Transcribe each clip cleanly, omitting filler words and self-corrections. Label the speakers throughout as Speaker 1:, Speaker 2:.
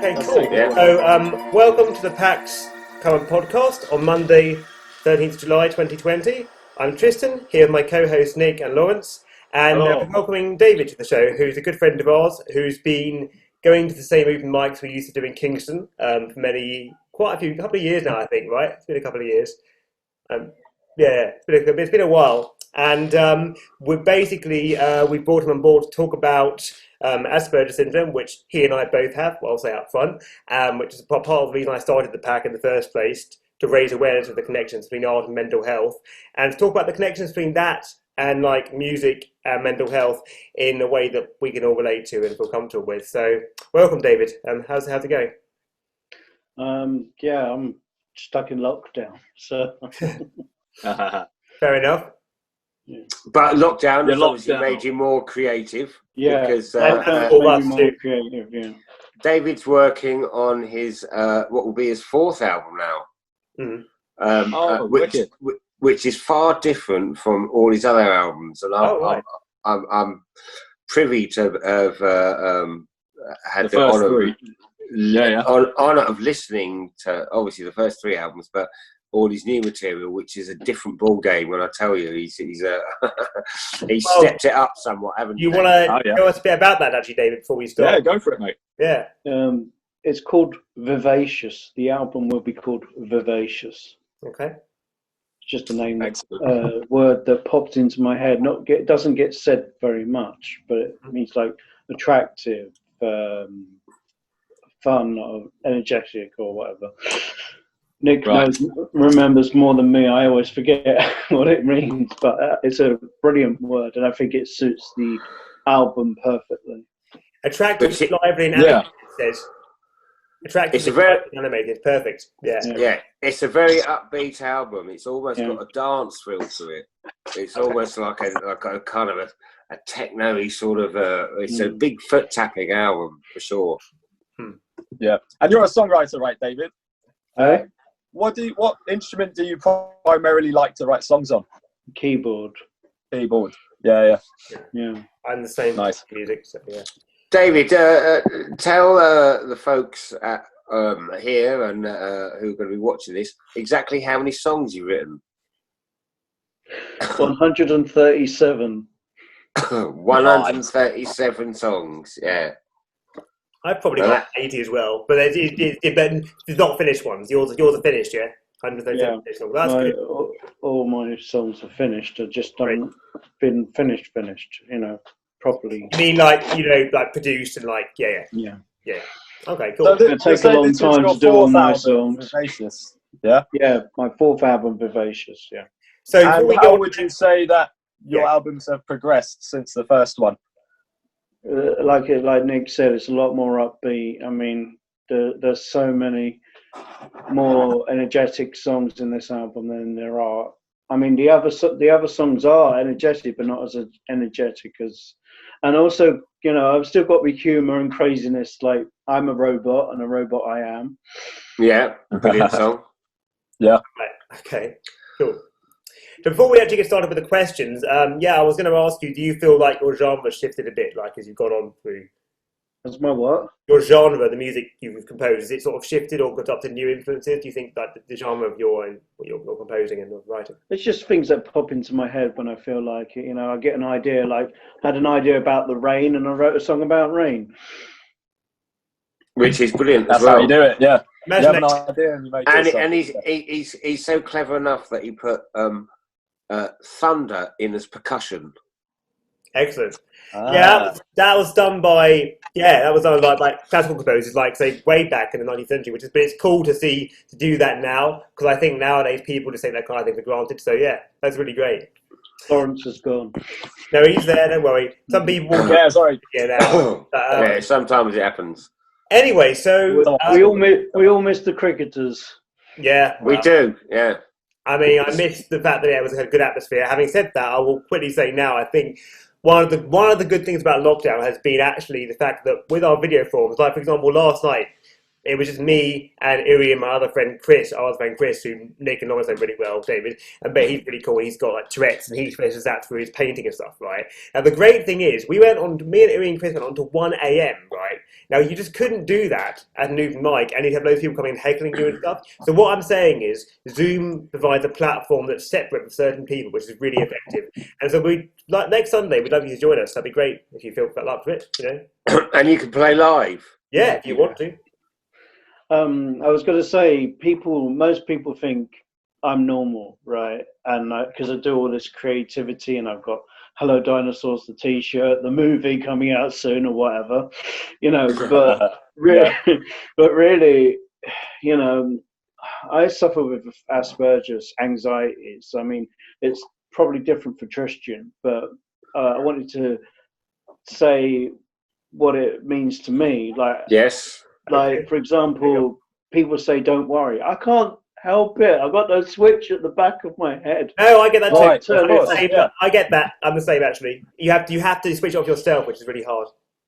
Speaker 1: Okay,
Speaker 2: That's
Speaker 1: cool.
Speaker 2: it, yeah.
Speaker 1: So, welcome to the PAC's current podcast on Monday, 13th July 2020. I'm Tristan, here with my co-hosts Nick and Lawrence, and we're welcoming David to the show, who's a good friend of ours, who's been going to the same open mics we used to do in Kingston for couple of years now, I think, right? It's been a couple of years. Yeah, it's been a while. And we brought him on board to talk about Asperger syndrome, which he and I both have, well, I'll say up front, which is part of the reason I started the PAC in the first place, to raise awareness of the connections between art and mental health, and to talk about the connections between that and like music and mental health in a way that we can all relate to and feel comfortable with. So, welcome, David. How's it going?
Speaker 3: Yeah, I'm stuck in lockdown, so.
Speaker 1: Fair enough.
Speaker 2: Yeah. But lockdown has obviously made you more creative.
Speaker 3: Yeah,
Speaker 2: because
Speaker 3: more creative. Yeah.
Speaker 2: David's working on his what will be his fourth album now, which is far different from all his other albums, and I'm privy to have had the honour of listening to obviously the first three albums, but all his new material, which is a different ball game. When I tell you, he's stepped it up somewhat, haven't you?
Speaker 1: You want to tell us a bit about that, actually, David, before we start?
Speaker 4: Yeah, go for it, mate.
Speaker 1: Yeah.
Speaker 3: It's called Vivacious. The album will be called Vivacious.
Speaker 1: Okay.
Speaker 3: It's just a name, word that popped into my head. Doesn't get said very much, but it means like attractive, fun, or energetic, or whatever. Nick remembers more than me. I always forget what it means, but it's a brilliant word, and I think it suits the album perfectly.
Speaker 1: Attractive, lively, and animated, it says. Attractive, animated, perfect. Yeah.
Speaker 2: It's a very upbeat album. It's almost got a dance feel to it. It's almost like a kind of a techno-y sort of. It's a big foot tapping album for sure.
Speaker 4: Yeah, and you're a songwriter, right, David?
Speaker 3: Hey?
Speaker 4: What instrument do you primarily like to write songs on?
Speaker 3: Keyboard.
Speaker 4: Yeah.
Speaker 1: I'm the same.
Speaker 4: Nice
Speaker 1: music. So, yeah.
Speaker 2: David, tell the folks here and who are going to be watching this exactly how many songs you've written.
Speaker 3: 137.
Speaker 2: 137 songs. Yeah.
Speaker 1: I've probably got 80 as well, but it's not finished ones. Yours are finished, yeah? 137 finished songs. That's good.
Speaker 3: All my songs are finished. I just haven't been finished, properly.
Speaker 1: You mean like produced and like, yeah. Okay, cool.
Speaker 3: So it's going to take a long time to do all my songs.
Speaker 4: Vivacious. Yeah,
Speaker 3: my fourth album, Vivacious, yeah.
Speaker 4: So how would you say that your albums have progressed since the first one?
Speaker 3: Like Nick said, it's a lot more upbeat. I mean, there's so many more energetic songs in this album than there are. I mean, the other songs are energetic, but not as energetic as. And also, I've still got my humour and craziness. Like, I'm a robot, and a robot I am.
Speaker 2: Yeah, brilliant song.
Speaker 4: Yeah.
Speaker 1: Okay, cool. So before we actually get started with the questions, I was going to ask you, do you feel like your genre shifted a bit, like as you've gone on through?
Speaker 3: As my what?
Speaker 1: Your genre, the music you've composed, has it sort of shifted or got up to new influences? Do you think that the genre of what you're composing and writing?
Speaker 3: It's just things that pop into my head when I feel like it. I get an idea, like I had an idea about the rain, and I wrote a song about rain.
Speaker 2: Which is brilliant.
Speaker 4: That's
Speaker 2: as well.
Speaker 4: how you do it. Yeah.
Speaker 1: You
Speaker 4: have an idea and you make it.
Speaker 2: And he's so clever enough that he put thunder in as percussion.
Speaker 1: Excellent. That was done by classical composers, like say way back in the 19th century. But it's cool to do that now, because I think nowadays people just take that kind of thing for granted. So yeah, that's really great.
Speaker 3: Lawrence is gone.
Speaker 1: No, he's there. Don't worry. Some people.
Speaker 4: Sorry.
Speaker 2: Sometimes it happens.
Speaker 1: Anyway, so
Speaker 3: we all miss the cricketers.
Speaker 1: Yeah,
Speaker 2: we do. Yeah.
Speaker 1: I mean, I missed the fact that it was a good atmosphere. Having said that, I will quickly say now, I think one of the good things about lockdown has been actually the fact that with our video forums, like for example, last night, it was just me and Uri and my other friend Chris, who Nick and Lawrence know really well, David, but he's really cool. He's got like Tourette's, and he expresses that through his painting and stuff, right? And the great thing is, me and Uri and Chris went on to 1 a.m, right? Now, you just couldn't do that at an open mic, and you'd have loads of people coming and heckling you and stuff. So what I'm saying is Zoom provides a platform that's separate for certain people, which is really effective. And so next Sunday, we'd love you to join us. That'd be great if you feel up for it, you know.
Speaker 2: And you can play live.
Speaker 1: Yeah, if you want to.
Speaker 3: I was going to say, most people think I'm normal, right? And because I do all this creativity, and I've got Hello Dinosaurs, the T-shirt, the movie coming out soon, or whatever, you know. But really, you know, I suffer with Asperger's, anxieties. I mean, it's probably different for Tristan, but I wanted to say what it means to me. Like,
Speaker 2: yes,
Speaker 3: like for example, people say, "Don't worry." I can't help it. I've got no switch at the back of my head.
Speaker 1: Oh, I get that too.
Speaker 3: Right,
Speaker 1: I get that. I'm the same, actually. You have to switch off yourself, which is really hard.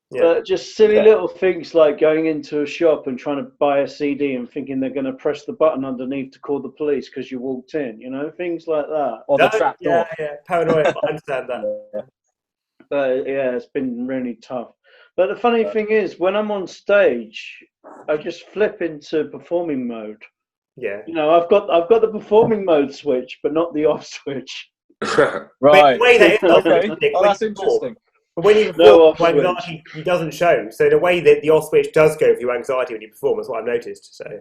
Speaker 1: Yeah.
Speaker 3: Just silly little things like going into a shop and trying to buy a CD and thinking they're going to press the button underneath to call the police because you walked in. You know, things like that.
Speaker 4: Or the trap door.
Speaker 1: Yeah, paranoia. I understand that.
Speaker 3: But yeah, it's been really tough. But the funny thing is, when I'm on stage, I just flip into performing mode.
Speaker 1: Yeah.
Speaker 3: You know, I've got the performing mode switch, but not the off switch.
Speaker 4: Right.
Speaker 1: Oh,
Speaker 4: that's interesting.
Speaker 1: But when you perform, anxiety doesn't show. So in a way, that the off switch does go for your anxiety when you perform. That's what I've noticed. So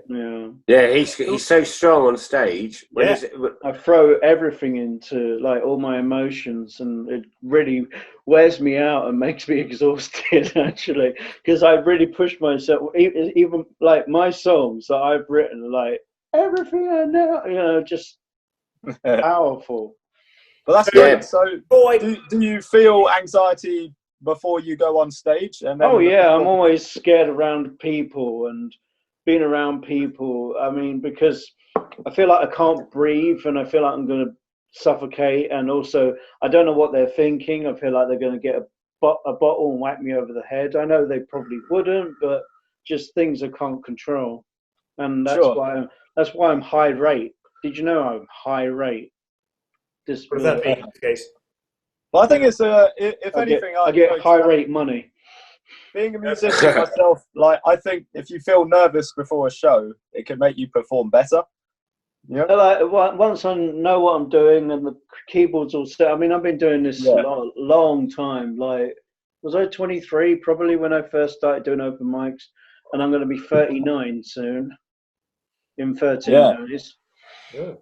Speaker 2: yeah, he's so strong on stage.
Speaker 3: I throw everything into like all my emotions, and it really wears me out and makes me exhausted. Actually, because I really push myself. Even like my songs that I've written, like everything I know, you know, just powerful.
Speaker 4: Well, that's good. So, do you feel anxiety before you go on stage? And then
Speaker 3: I'm always scared around people and being around people. I mean, because I feel like I can't breathe, and I feel like I'm going to suffocate. And also, I don't know what they're thinking. I feel like they're going to get a bottle and whack me over the head. I know they probably wouldn't, but just things I can't control. And that's why I'm high rate. Did you know I'm high rate?
Speaker 1: What does that mean in this case?
Speaker 4: Well, I think it's I
Speaker 3: get high rate money.
Speaker 4: Being a musician myself, like I think if you feel nervous before a show, it can make you perform better. Yeah.
Speaker 3: Like once I know what I'm doing and the keyboard's all set. I mean, I've been doing this a long time. Like, was I 23 probably when I first started doing open mics, and I'm going to be 39 soon. In 13 days.
Speaker 1: Yeah.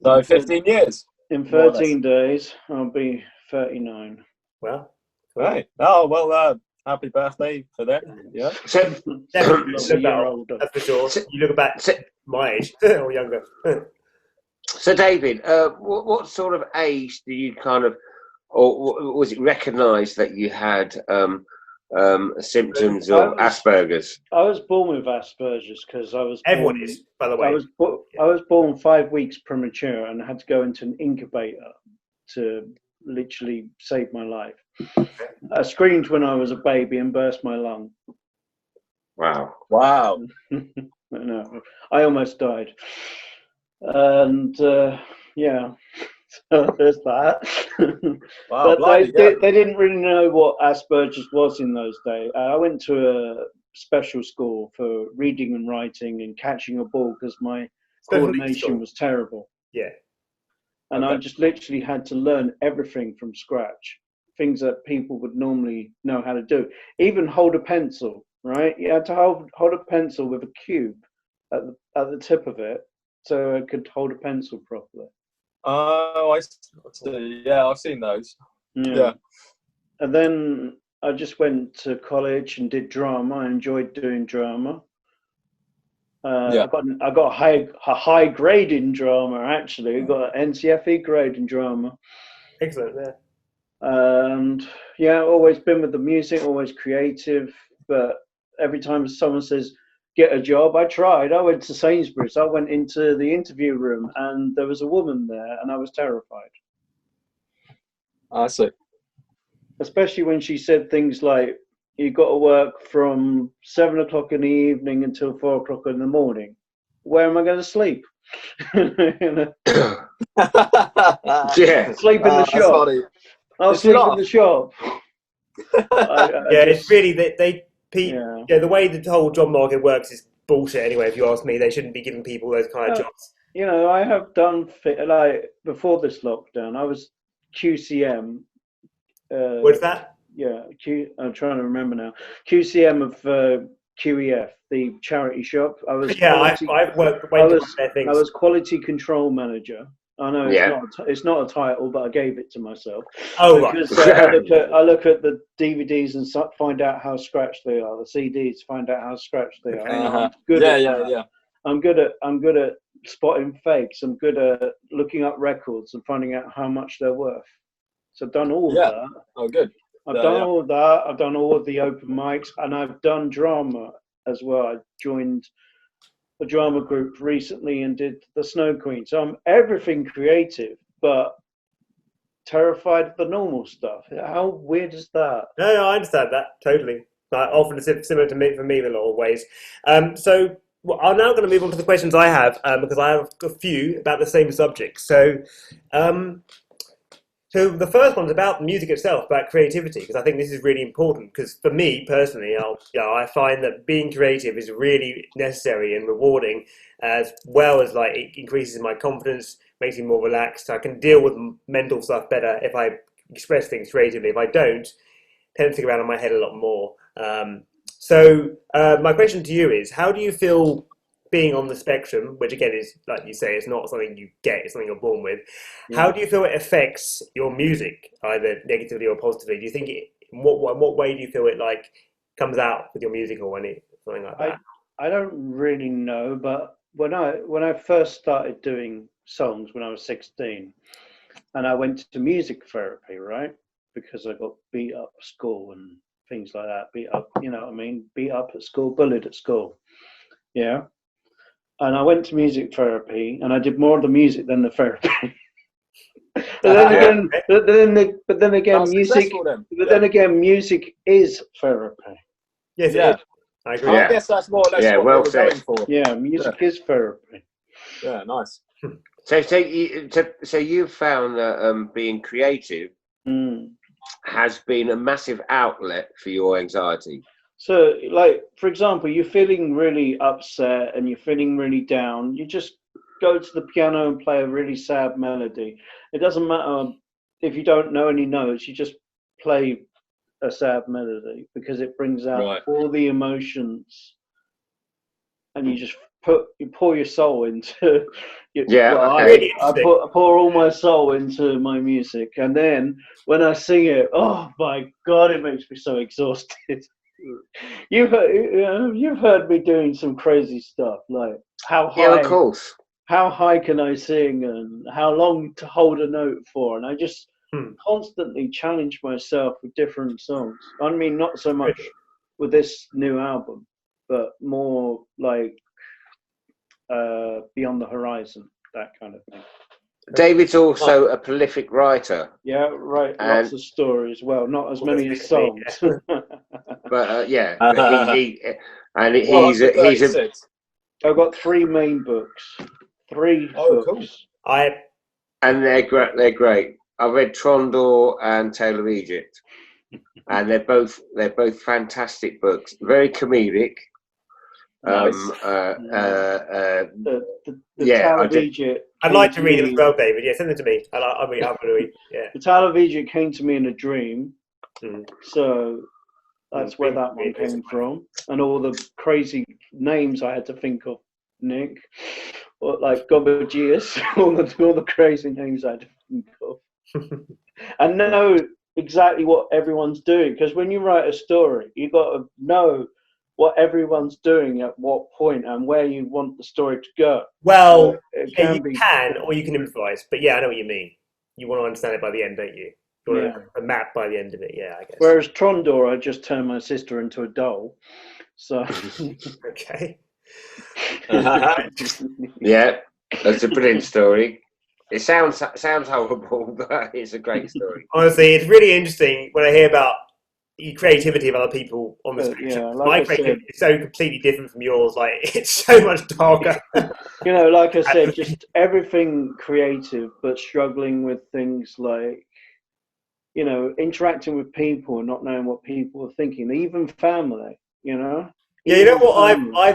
Speaker 4: So 15 years.
Speaker 3: In 13 days, I'll be 39.
Speaker 1: Well,
Speaker 4: right. Oh, well, happy birthday for that. Yeah.
Speaker 2: So,
Speaker 1: definitely that's for sure. You look about my age or younger.
Speaker 2: So, David, what sort of age do you kind of, or was it recognised that you had symptoms of Asperger's?
Speaker 3: I was born with Asperger's because I was.
Speaker 1: Everyone is, by the way.
Speaker 3: I was born 5 weeks premature and had to go into an incubator to literally save my life. I screamed when I was a baby and burst my lung.
Speaker 2: Wow!
Speaker 3: No, I almost died. And yeah. So there's that.
Speaker 4: Wow,
Speaker 3: but they didn't really know what Asperger's was in those days. I went to a special school for reading and writing and catching a ball because my coordination was terrible.
Speaker 1: Yeah.
Speaker 3: And I just literally had to learn everything from scratch, things that people would normally know how to do. Even hold a pencil, right? You had to hold a pencil with a cube at the tip of it so I could hold a pencil properly.
Speaker 4: Oh, I see. Yeah, I've seen those.
Speaker 3: Yeah. And then I just went to college and did drama. I enjoyed doing drama. I got a high grade in drama, actually. I got an NCFE grade in drama.
Speaker 1: Excellent, yeah.
Speaker 3: And yeah, always been with the music, always creative. But every time someone says, get a job, I tried. I went to Sainsbury's. I went into the interview room and there was a woman there and I was terrified.
Speaker 4: I see.
Speaker 3: Especially when she said things like, you got to work from 7 o'clock in the evening until 4 o'clock in the morning. Where am I going to sleep?
Speaker 2: Yeah.
Speaker 3: Sleep in the shop. I'll sleep in the shop.
Speaker 1: It's really, the way the whole job market works is bullshit anyway, if you ask me. They shouldn't be giving people those kind of jobs.
Speaker 3: You know, I have done, like, before this lockdown, I was QCM.
Speaker 1: What's that?
Speaker 3: Yeah, I'm trying to remember now. QCM of QEF, the charity shop. I was
Speaker 1: I've worked. I
Speaker 3: was quality control manager. I know it's not a title, but I gave it to myself.
Speaker 1: Oh,
Speaker 3: because,
Speaker 1: right.
Speaker 3: I look at the DVDs and find out how scratched they are. The CDs, find out how scratched they are. I'm good at that. I'm good at spotting fakes. I'm good at looking up records and finding out how much they're worth. So I've done all of that.
Speaker 4: Oh, good.
Speaker 3: I've done all of that. I've done all of the open mics, and I've done drama as well. I joined a drama group recently and did the Snow Queen. So I'm everything creative, but terrified of the normal stuff. How weird is that?
Speaker 1: No, I understand that totally. Often it's similar to me, for me in a lot of ways. So I'm now going to move on to the questions I have, because I have a few about the same subject. So the first one's about music itself, about creativity, because I think this is really important. Because for me personally, I find that being creative is really necessary and rewarding, as well as like it increases my confidence, makes me more relaxed. I can deal with mental stuff better if I express things creatively. If I don't, I tend to think about it in my head a lot more. So my question to you is, how do you feel being on the spectrum, which again is, like you say, it's not something you get, it's something you're born with. How do you feel it affects your music, either negatively or positively? Do you think in what way do you feel it like comes out with your music or something like that?
Speaker 3: I don't really know, but when I first started doing songs when I was 16, and I went to music therapy, right? Because I got beat up at school and things like that. Beat up, you know what I mean? Beat up at school, bullied at school. Yeah. And I went to music therapy, and I did more of the music than the therapy. But then again, music is therapy.
Speaker 1: Yes, it is. I agree.
Speaker 4: I guess that's more or less what we were going for.
Speaker 3: Yeah, music is therapy.
Speaker 4: Yeah, nice.
Speaker 2: So you've found that being creative has been a massive outlet for your anxiety.
Speaker 3: So, like, for example, you're feeling really upset and you're feeling really down. You just go to the piano and play a really sad melody. It doesn't matter if you don't know any notes. You just play a sad melody because it brings out all the emotions, and you just pour your soul into. I pour all my soul into my music, and then when I sing it, oh my God, it makes me so exhausted. You've heard me doing some crazy stuff, like how high.
Speaker 2: Yeah, of course.
Speaker 3: How high can I sing, and how long to hold a note for? And I just constantly challenge myself with different songs. I mean, not so much with this new album, but more like Beyond the Horizon, that kind of thing.
Speaker 2: David's also a prolific writer.
Speaker 3: Yeah, right. Lots of stories. Well, not as many as songs.
Speaker 2: But he's
Speaker 3: I've got 3 main books. 3 books.
Speaker 2: Cool. And they're great. I read Trondor and Tale of Egypt, and they're both fantastic books. Very comedic.
Speaker 3: Nice. The Tale of Egypt.
Speaker 1: I'd like to read it as well, David. Yeah, send it to me. I'll read. Yeah.
Speaker 3: The Tale of Egypt came to me in a dream, so that's where that one came from, and all the crazy names I had to think of, Nick, or like Gobageus, all the crazy names I had to think of, and know exactly what everyone's doing. Because when you write a story, you got to know what everyone's doing at what point and where you want the story to go.
Speaker 1: Well, you can or you can improvise, but yeah, I know what you mean. You want to understand it by the end, don't you? You want a map by the end of it, yeah, I guess.
Speaker 3: Whereas Trondor, I just turned my sister into a doll. So
Speaker 1: okay.
Speaker 2: Yeah, that's a brilliant story. It sounds horrible, but it's a great story.
Speaker 1: Honestly, it's really interesting when I hear about the creativity of other people on the spectrum.
Speaker 3: Yeah, like
Speaker 1: my creativity is so completely different from yours. Like, it's so much darker.
Speaker 3: You know, like I said, just everything creative, but struggling with things like, you know, interacting with people and not knowing what people are thinking, even family. you know.
Speaker 1: Yeah, you know what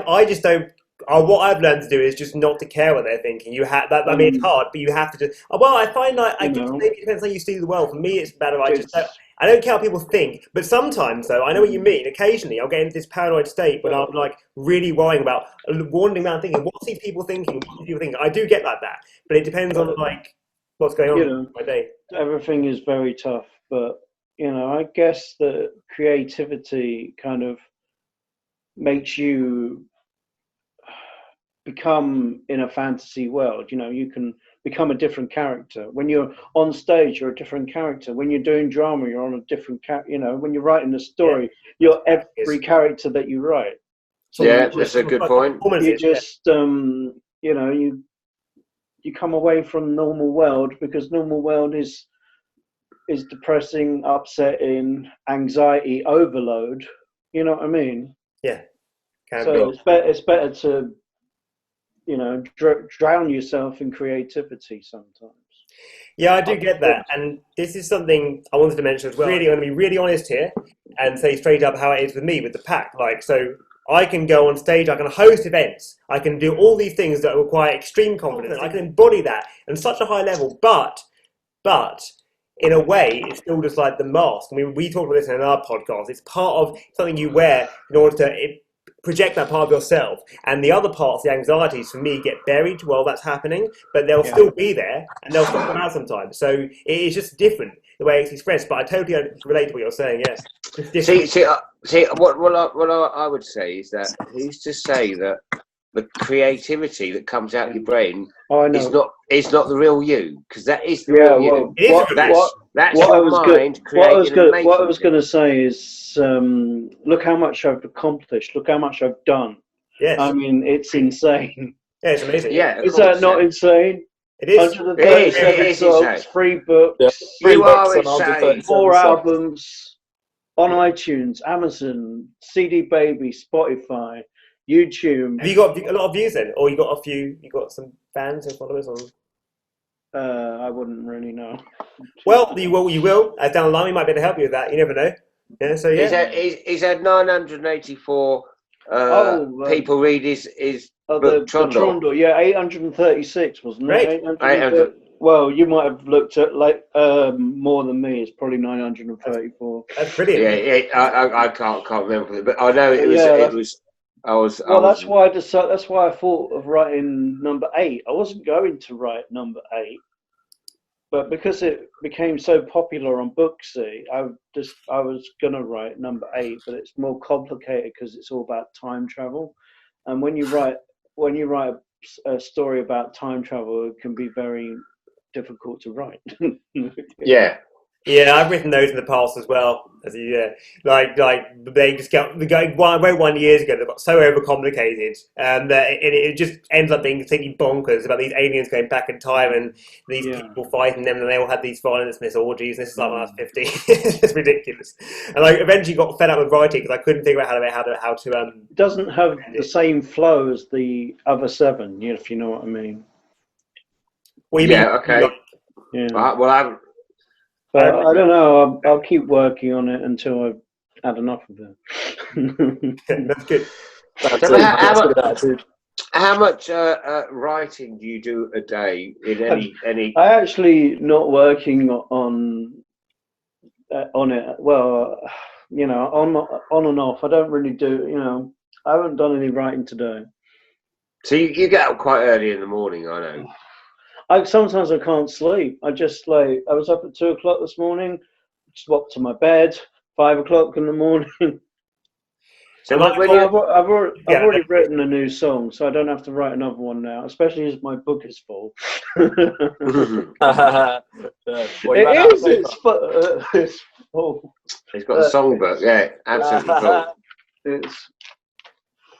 Speaker 1: I just don't. What I've learned to do is just not to care what they're thinking. You have that. I mean, it's hard, but you have to just. Well, I find like I guess maybe it depends how you see the world. For me, it's better. I don't care what people think, but sometimes though, I know what you mean. Occasionally, I'll get into this paranoid state when I'm like really worrying about, wandering around thinking, what's these people thinking? What are people thinking? I do get like that, but it depends on like what's going on in my day.
Speaker 3: Everything is very tough, but I guess that creativity kind of makes you become in a fantasy world. You can become a different character. When you're on stage, you're a different character. When you're doing drama, you're on a different when you're writing a story, you're every character that you write.
Speaker 2: So that's a good point.
Speaker 3: You just you come away from normal world, because normal world is depressing, upsetting, anxiety overload. You know what I mean?
Speaker 1: Yeah.
Speaker 3: So it's better to drown yourself in creativity sometimes.
Speaker 1: Yeah, I do get that, and this is something I wanted to mention as well. Really, I'm going to be really honest here and say straight up how it is with me with the PAC. Like, so I can go on stage, I can host events, I can do all these things that require extreme confidence. I can embody that on such a high level, but in a way, it's still just like the mask. I mean, we talked about this in our podcast. It's part of something you wear in order to project that part of yourself, and the other parts, the anxieties, for me, get buried while that's happening, but they'll still be there, and they'll still come out sometimes. So it is just different the way it's expressed. But I totally relate to what you're saying. Yes.
Speaker 2: See, what I would say is that who's to say that the creativity that comes out of your brain is not the real you, because that is the real you. That's your mind creating.
Speaker 3: What I was going to say is, look how much I've accomplished. Look how much I've done.
Speaker 1: Yes.
Speaker 3: I mean, it's insane.
Speaker 1: Yeah, it's amazing.
Speaker 2: Yeah,
Speaker 3: is that not insane?
Speaker 1: It is.
Speaker 3: 137 songs, 3 books,
Speaker 4: 3 books and 137
Speaker 3: 4
Speaker 4: songs.
Speaker 3: albums on iTunes, Amazon, CD Baby, Spotify, YouTube.
Speaker 1: Have you got a lot of views then, or you got a few? You got some fans and followers on?
Speaker 3: I wouldn't really know.
Speaker 2: Well,
Speaker 1: you will. As down the line, we might be able to help you with that. You never know. Yeah. So yeah.
Speaker 2: He's had 984 people read his book,
Speaker 3: Trundle. Yeah, 836 wasn't it?
Speaker 1: Great.
Speaker 2: 800.
Speaker 3: Well, you might have looked at more than me. It's probably 934.
Speaker 1: That's brilliant.
Speaker 2: Yeah. I can't remember, but I know it was.
Speaker 3: That's why I thought of writing number 8. I wasn't going to write number 8, but because it became so popular on Booksy, I was gonna write number 8, but it's more complicated because it's all about time travel, and when you write a story about time travel, it can be very difficult to write.
Speaker 2: Yeah.
Speaker 1: Yeah, I've written those in the past as well. Like they just got wrote 1 years ago. They got so overcomplicated, and it just ends up being completely bonkers about these aliens going back in time and these people fighting them, and they all had these violence and this orgies. And this is like when I was 15. It's just ridiculous. And I eventually got fed up with writing because I couldn't figure out how to.
Speaker 3: It doesn't have the same flow as the other 7, if you know what I mean.
Speaker 1: What do you mean?
Speaker 2: Okay.
Speaker 3: Yeah. But I don't know. I'll keep working on it until I've had enough of it.
Speaker 1: That's good.
Speaker 2: How much writing do you do a day in any?
Speaker 3: I actually not working on it. Well, on and off. I don't really do. I haven't done any writing today.
Speaker 2: So you get up quite early in the morning, I know.
Speaker 3: Sometimes I can't sleep. I was up at 2 o'clock this morning, swapped to my bed, 5 o'clock in the morning.
Speaker 2: So
Speaker 3: I've already written a new song, so I don't have to write another one now, especially as my book is full. It's full.
Speaker 2: He's got a songbook, yeah, absolutely full.
Speaker 3: It's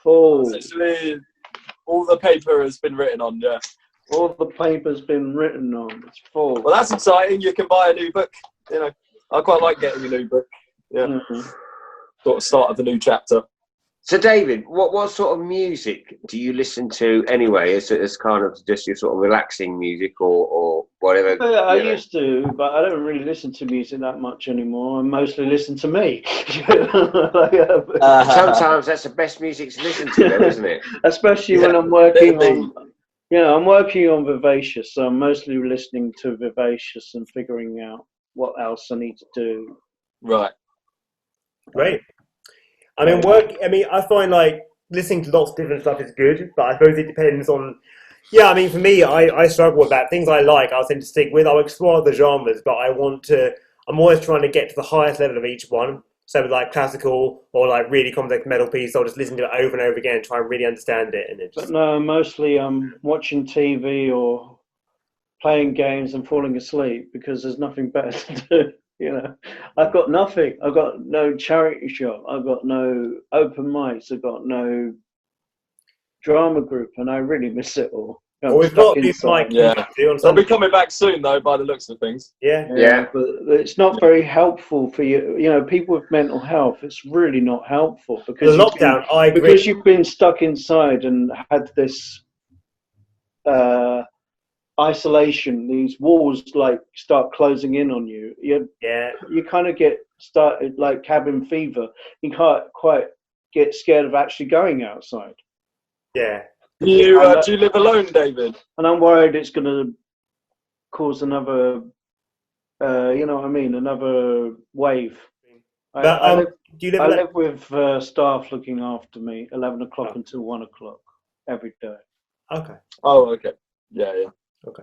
Speaker 3: full.
Speaker 4: Essentially, all the paper has been written on, yeah.
Speaker 3: All the paper's been written on. It's full.
Speaker 4: Well, that's exciting. You can buy a new book. I quite like getting a new book. Yeah. Mm-hmm. Sort of start of the new chapter.
Speaker 2: So, David, what sort of music do you listen to anyway? Is it as kind of just your sort of relaxing music or whatever?
Speaker 3: I used to, but I don't really listen to music that much anymore. I mostly listen to me.
Speaker 2: Sometimes that's the best music to listen to, though, isn't it?
Speaker 3: Especially when I'm working on, I'm working on Vivacious, so I'm mostly listening to Vivacious and figuring out what else I need to do.
Speaker 4: Right.
Speaker 1: Great. I mean, I find like listening to lots of different stuff is good, but I suppose it depends on. Yeah, I mean, for me, I struggle with that. Things I like, I'll tend to stick with. I'll explore the genres, but I'm always trying to get to the highest level of each one. So with like classical or like really complex metal piece, I'll just listen to it over and over again and try and really understand it. And
Speaker 3: But no, mostly I'm watching TV or playing games and falling asleep because there's nothing better to do. I've got nothing. I've got no charity shop. I've got no open mics. I've got no drama group, and I really miss it all.
Speaker 1: Well, we've got this mic.
Speaker 4: They'll be coming back soon, though, by the looks of things.
Speaker 3: Yeah. But it's not very helpful for you. People with mental health. It's really not helpful because
Speaker 1: the lockdown. I agree.
Speaker 3: Because you've been stuck inside and had this isolation. These walls start closing in on you. You kind of get started like cabin fever. You can't quite get scared of actually going outside.
Speaker 1: Yeah.
Speaker 4: Do you live alone, David?
Speaker 3: And I'm worried it's going to cause another, another wave. I live with staff looking after me 11 o'clock until 1 o'clock every day.
Speaker 1: Okay.
Speaker 4: Oh, okay. Yeah.
Speaker 1: Okay.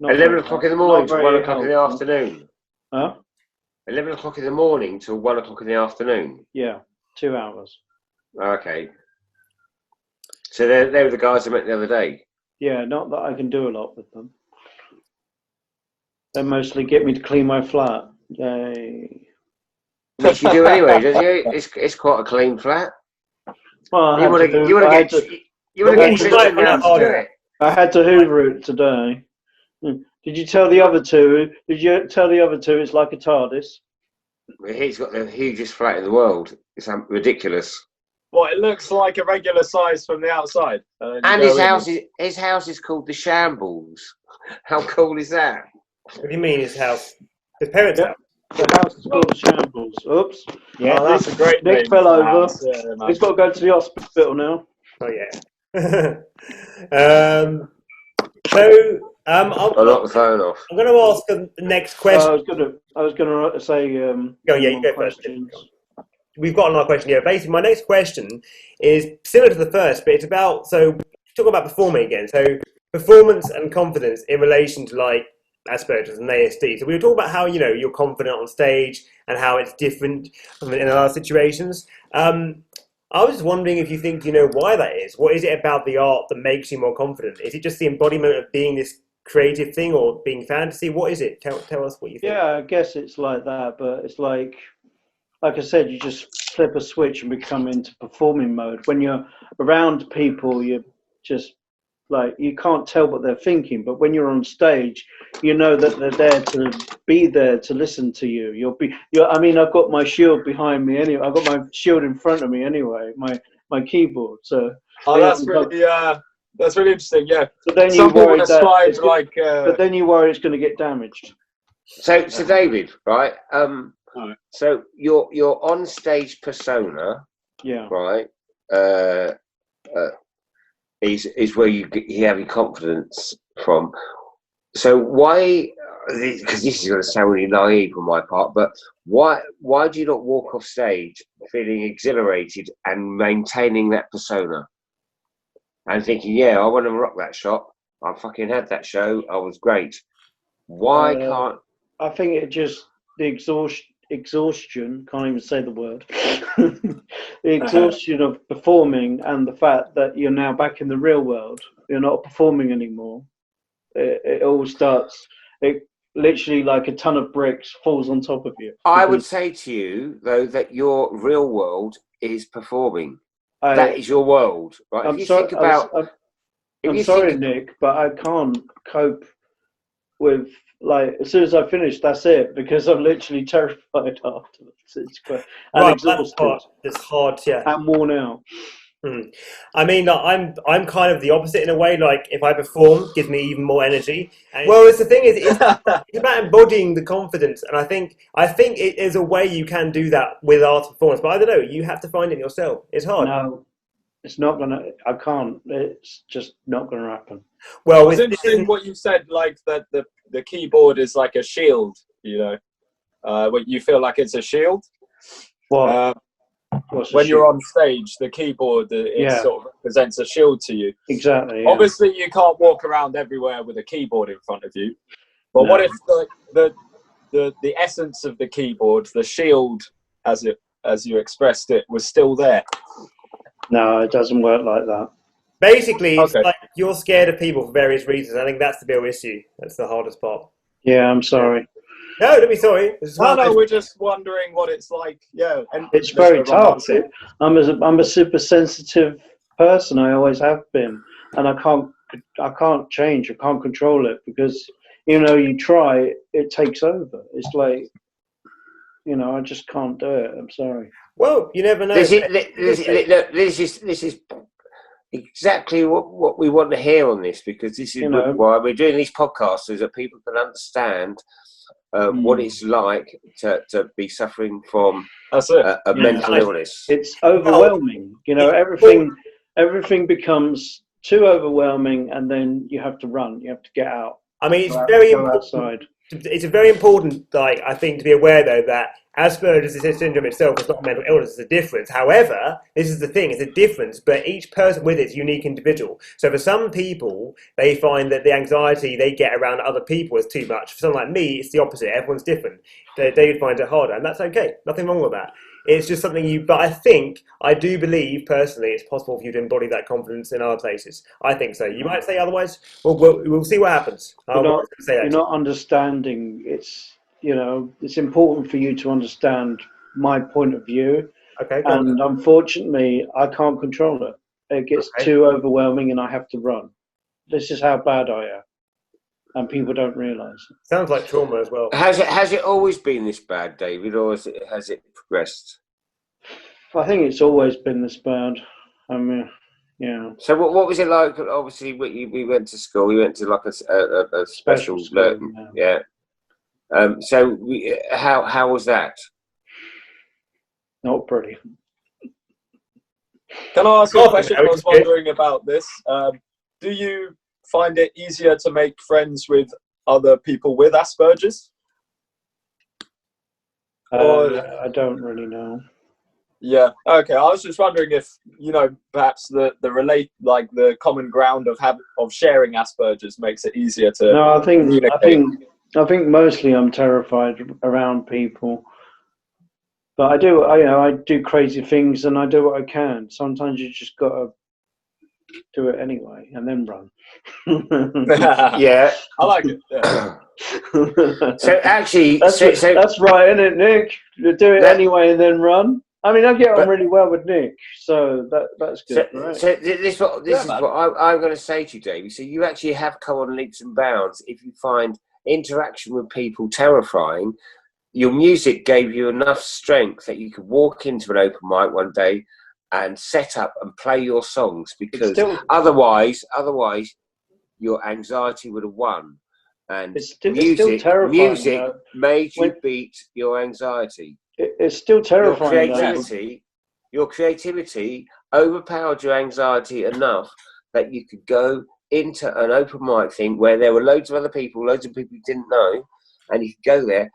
Speaker 2: 11 o'clock in the morning to 1 o'clock in the afternoon.
Speaker 3: Huh?
Speaker 2: 11 o'clock in the morning till 1 o'clock in the afternoon.
Speaker 3: Yeah, 2 hours.
Speaker 2: Okay. So they were the guys I met the other day.
Speaker 3: Yeah, not that I can do a lot with them. They mostly get me to clean my flat. Yay.
Speaker 2: Which you do anyway, don't you? It's quite a clean flat.
Speaker 3: Well,
Speaker 2: you want to get Tristan round to do it.
Speaker 3: I had to hoover it today. Did you tell the other two? Did you tell the other two it's like a TARDIS?
Speaker 2: He's got the hugest flat in the world. It's ridiculous.
Speaker 4: Well, it looks like a regular size from the outside.
Speaker 2: And his house is called the Shambles. How cool is that?
Speaker 1: What do you mean his house? His parents' house?
Speaker 3: The house is called Shambles. Oops.
Speaker 4: Yeah, that's a great name.
Speaker 3: Nick fell over. He's got to go to the hospital now.
Speaker 1: Oh yeah. I'll
Speaker 2: knock the phone off.
Speaker 1: I'm going to ask the next question.
Speaker 3: I was going to say.
Speaker 1: You go first. We've got another question here. Basically, my next question is similar to the first, but it's about talking about performing again. So performance and confidence in relation to like Asperger's and ASD. So we were talking about how you're confident on stage and how it's different in other situations. I was just wondering if you think why that is. What is it about the art that makes you more confident? Is it just the embodiment of being this creative thing or being fantasy? What is it? Tell us what you think.
Speaker 3: Yeah, I guess it's like that, but it's like I said, you just flip a switch and become into performing mode. When you're around people, you're just like, you can't tell what they're thinking, but when you're on stage, you know that they're there to be there to listen to you. I've got my shield behind me anyway. I've got my shield in front of me anyway, my keyboard. So
Speaker 4: that's really interesting. Yeah.
Speaker 3: So then but then you worry it's going to get damaged.
Speaker 2: So David, right? So your on stage persona, right? Is where you have your confidence from. So why? Because this is going to sound really naive on my part, but why do you not walk off stage feeling exhilarated and maintaining that persona and thinking, I want to rock that shop. I fucking had that show. I was great. Why can't?
Speaker 3: I think it just the exhaustion, can't even say the word, the exhaustion of performing and the fact that you're now back in the real world, you're not performing anymore. It all starts, it literally like a ton of bricks falls on top of you.
Speaker 2: I would say to you, though, that your real world is performing. That is your world, right?
Speaker 3: I'm sorry, Nick, but I can't cope with like as soon as I finish, that's it, because I'm literally terrified afterwards. It's quite, and
Speaker 1: Right,
Speaker 3: exhausted
Speaker 1: it's hard, yeah.
Speaker 3: and worn out.
Speaker 1: I mean, like, I'm kind of the opposite in a way. Like, if I perform, it gives me even more energy. Well, it's the thing is, it's about embodying the confidence, and I think it is a way you can do that with art performance. But I don't know, you have to find it yourself. It's hard.
Speaker 3: No, it's not gonna. I can't. It's just not gonna happen.
Speaker 1: Well,
Speaker 4: it's interesting what you said, like that the keyboard is like a shield. You know, what you feel like it's a shield.
Speaker 3: What?
Speaker 4: When you're on stage, the keyboard it sort of represents a shield to you.
Speaker 3: Exactly. Yeah.
Speaker 4: Obviously, you can't walk around everywhere with a keyboard in front of you. But what if the essence of the keyboard, the shield, as you expressed it, was still there?
Speaker 3: No, it doesn't work like that.
Speaker 1: Basically, it's like you're scared of people for various reasons. I think that's the real issue. That's the hardest part.
Speaker 3: Yeah, I'm sorry.
Speaker 1: No, don't be sorry.
Speaker 4: No, we're just wondering what it's like. Yeah, and
Speaker 3: it's very tough. I'm a super sensitive person. I always have been, and I can't change. I can't control it because you try, it takes over. It's like I just can't do it. I'm sorry.
Speaker 1: Well, you never know.
Speaker 2: This is exactly what we want to hear on this, because this is why we're doing these podcasts, so that people can understand what it's like to be suffering from a mental illness.
Speaker 3: It's overwhelming. Everything becomes too overwhelming, and then you have to run. You have to get out.
Speaker 1: I mean, it's a very important, I think, to be aware, though, that Asperger's syndrome itself is not a mental illness, it's a difference. However, this is the thing, it's a difference, but each person with it is a unique individual. So for some people, they find that the anxiety they get around other people is too much. For someone like me, it's the opposite. Everyone's different. They would find it harder, and that's okay. Nothing wrong with that. It's just something but I do believe, personally, it's possible for you to embody that confidence in other places. I think so. You might say otherwise. We'll see what happens.
Speaker 3: You're not understanding. It's important for you to understand my point of view.
Speaker 1: Okay.
Speaker 3: And unfortunately, I can't control it. It gets too overwhelming, and I have to run. This is how bad I am, and people don't realise it.
Speaker 1: Sounds like trauma as well.
Speaker 2: Has it always been this bad, David, or has it progressed?
Speaker 3: I think it's always been this bad. I mean, yeah.
Speaker 2: So what was it like? Obviously, we went to school. We went to like a special school. Yeah. So how was that?
Speaker 3: Not pretty.
Speaker 4: Can I ask you a question? I was wondering about this. Do you find it easier to make friends with other people with Asperger's?
Speaker 3: I don't really know.
Speaker 4: Yeah. Okay. I was just wondering if perhaps the common ground of sharing Asperger's makes it easier to.
Speaker 3: No, I think mostly I'm terrified around people. But I do crazy things, and I do what I can. Sometimes you just gotta do it anyway and then run.
Speaker 2: Yeah,
Speaker 4: I like it. Yeah.
Speaker 2: So actually,
Speaker 3: that's right, isn't it, Nick? You do it anyway and then run. I mean, I get on really well with Nick, so that's good. Right?
Speaker 2: So this is what I'm going to say to you, Davey. So you actually have come on leaps and bounds. If you find interaction with people terrifying, your music gave you enough strength that you could walk into an open mic one day and set up and play your songs, because otherwise your anxiety would have won. And music made you beat your anxiety.
Speaker 3: It's still terrifying.
Speaker 2: Your creativity overpowered your anxiety enough that you could go into an open mic thing where there were loads of other people, loads of people you didn't know, and you could go there,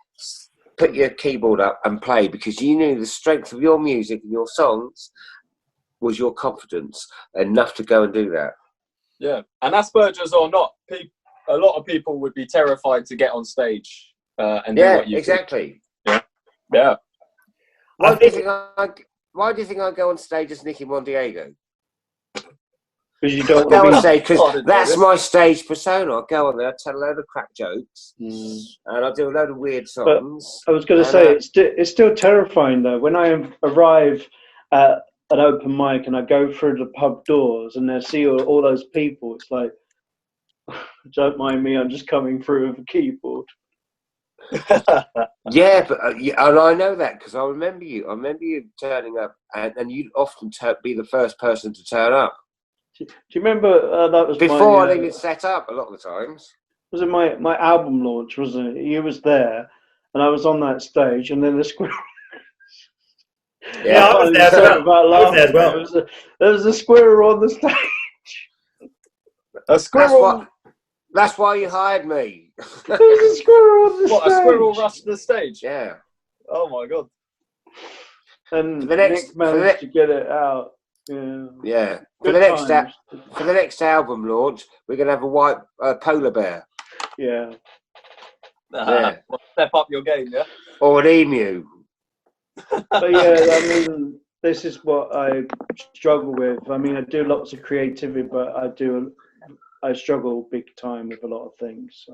Speaker 2: put your keyboard up and play, because you knew the strength of your music and your songs was your confidence enough to go and do that.
Speaker 4: Yeah, and Asperger's or not, a lot of people would be terrified to get on stage and do what you
Speaker 2: exactly.
Speaker 4: Do. Yeah.
Speaker 2: Why do you think I go on stage as Nicky Mondiego?
Speaker 3: Because you don't
Speaker 2: go on stage, because that's my stage persona. I go on there, I tell a load of crack jokes, and I do a load of weird songs.
Speaker 3: But I was going to say, it's still terrifying though. When I arrive at an open mic and I go through the pub doors and I see all those people, it's like, Don't mind me, I'm just coming through with a keyboard.
Speaker 2: Yeah, but and I know that because I remember you. I remember you turning up, and you'd often be the first person to turn up.
Speaker 3: Do you remember that was
Speaker 2: before I'd even set up? A lot of the times.
Speaker 3: Was it my album launch? Wasn't it? You was there, and I was on that stage, and then the squirrel.
Speaker 1: Yeah, I was there as well.
Speaker 3: There was a squirrel on the stage.
Speaker 4: A squirrel.
Speaker 2: That's why you hired me.
Speaker 3: There was a squirrel on the stage.
Speaker 4: What, a squirrel rushed the stage?
Speaker 2: Yeah.
Speaker 4: Oh my god.
Speaker 3: And Nick managed to get it out. Yeah.
Speaker 2: Yeah. For the next album launch, we're gonna have a white polar bear.
Speaker 3: Yeah.
Speaker 2: Yeah.
Speaker 4: Well, step up your game, yeah.
Speaker 2: Or an emu.
Speaker 3: But yeah, I mean, this is what I struggle with. I mean, I do lots of creativity, but I struggle big time with a lot of things.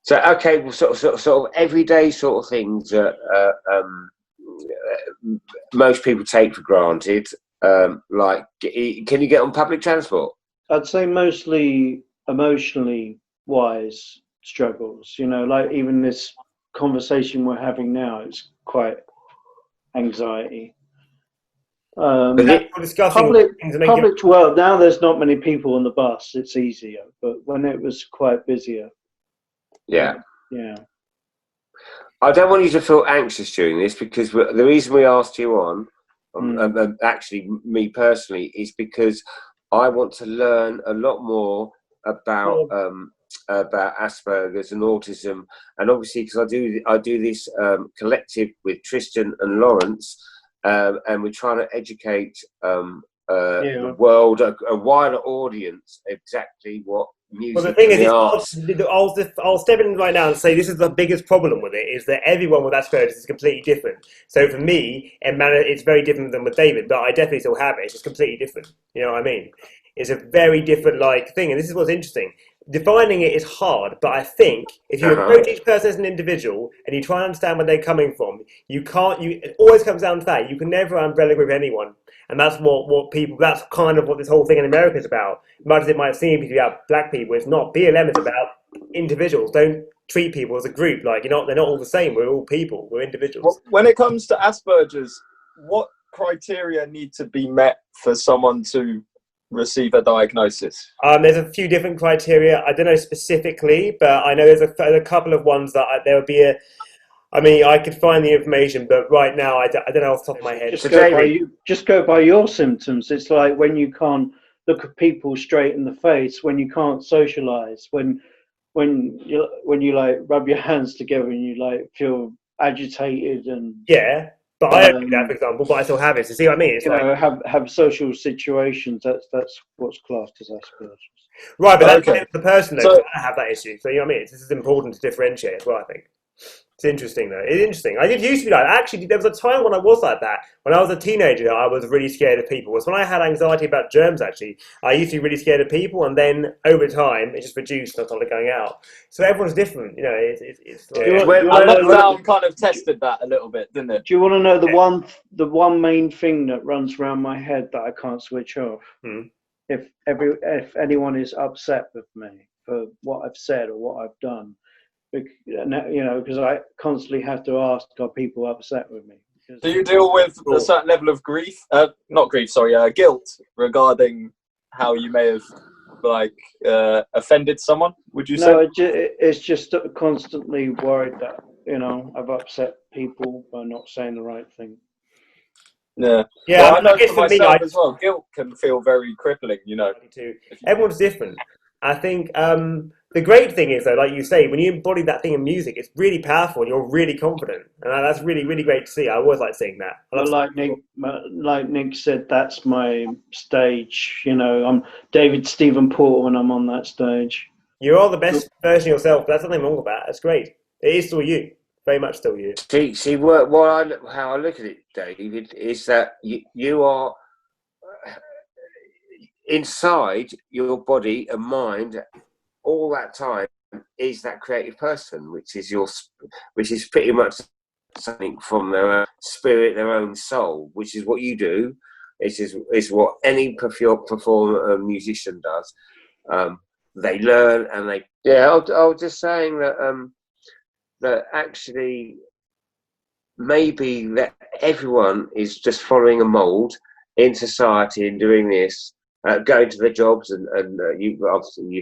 Speaker 2: So okay, well, sort of everyday sort of things that most people take for granted. Like, can you get on public transport?
Speaker 3: I'd say mostly emotionally wise struggles. You know, like even this conversation we're having now, it's quite anxiety. Public, well, now there's not many people on the bus, it's easier, but when it was quite busier.
Speaker 2: Yeah.
Speaker 3: I
Speaker 2: don't want you to feel anxious during this, because the reason we asked you on, actually me personally, is because I want to learn a lot more about Asperger's and autism, and obviously because I do this collective with Tristan and Lawrence. And we're trying to educate the world, a wider audience, exactly what music.
Speaker 1: Well, the thing is, I'll step in right now and say this is the biggest problem with it, is that everyone with Asperger's is completely different. So for me, it's very different than with David, but I definitely still have it. It's just completely different. You know what I mean? It's a very different thing, and this is what's interesting. Defining it is hard, but I think if you approach each person as an individual and you try and understand where they're coming from, it always comes down to that. You can never umbrella group anyone. And that's that's kind of what this whole thing in America is about. Much as it might seem to be about black people, it's not. BLM is about individuals. Don't treat people as a group. They're not all the same. We're all people. We're individuals.
Speaker 4: Well, when it comes to Asperger's, what criteria need to be met for someone to receive a diagnosis?
Speaker 1: There's a few different criteria. I don't know specifically, but I know there's a couple of ones that there would be I could find the information, but right now I don't know off the top of my head.
Speaker 3: Just go by your symptoms. It's like when you can't look at people straight in the face, when you can't socialize, when you rub your hands together and you feel agitated and
Speaker 1: But I don't do that, for example, but I still have it. So see what I mean? It's
Speaker 3: have social situations. That's what's classed as Asperger's.
Speaker 1: Right, but that's the person though. I have that issue. So you know what I mean? This is important to differentiate as well, I think. It's interesting though. It's interesting. I did used to be like that. Actually, there was a time when I was like that. When I was a teenager, I was really scared of people. It was when I had anxiety about germs, actually. I used to be really scared of people, and then over time, it just reduced and I started going out. So everyone's different, you know. It's
Speaker 4: lockdown kind of tested that a little bit, didn't it?
Speaker 3: Do you want to know the one main thing that runs around my head that I can't switch off? If anyone is upset with me for what I've said or what I've done. Because I constantly have to ask, are people upset with me?
Speaker 4: Do you deal with a certain level of guilt regarding how you may have offended someone? Would you say?
Speaker 3: No, it's just constantly worried that I've upset people by not saying the right thing.
Speaker 4: Yeah.
Speaker 1: Well,
Speaker 4: I know for myself as well. Guilt can feel very crippling.
Speaker 1: Everyone's different. I think the great thing is, though, like you say, when you embody that thing in music, it's really powerful and you're really confident. And that's really, really great to see. I always like seeing that.
Speaker 3: Like Nick said, that's my stage. I'm David Stephen Porter when I'm on that stage.
Speaker 1: You are the best version of yourself. That's nothing wrong with that. That's great. It is still you. Very much still you.
Speaker 2: See, how I look at it, David, is that you are inside your body and mind all that time is that creative person, which is pretty much something from their own spirit, their own soul, which is what you do. It's what any performer or musician does. They learn and they. Yeah, I was just saying that actually maybe that everyone is just following a mould in society and doing this, going to their jobs and you've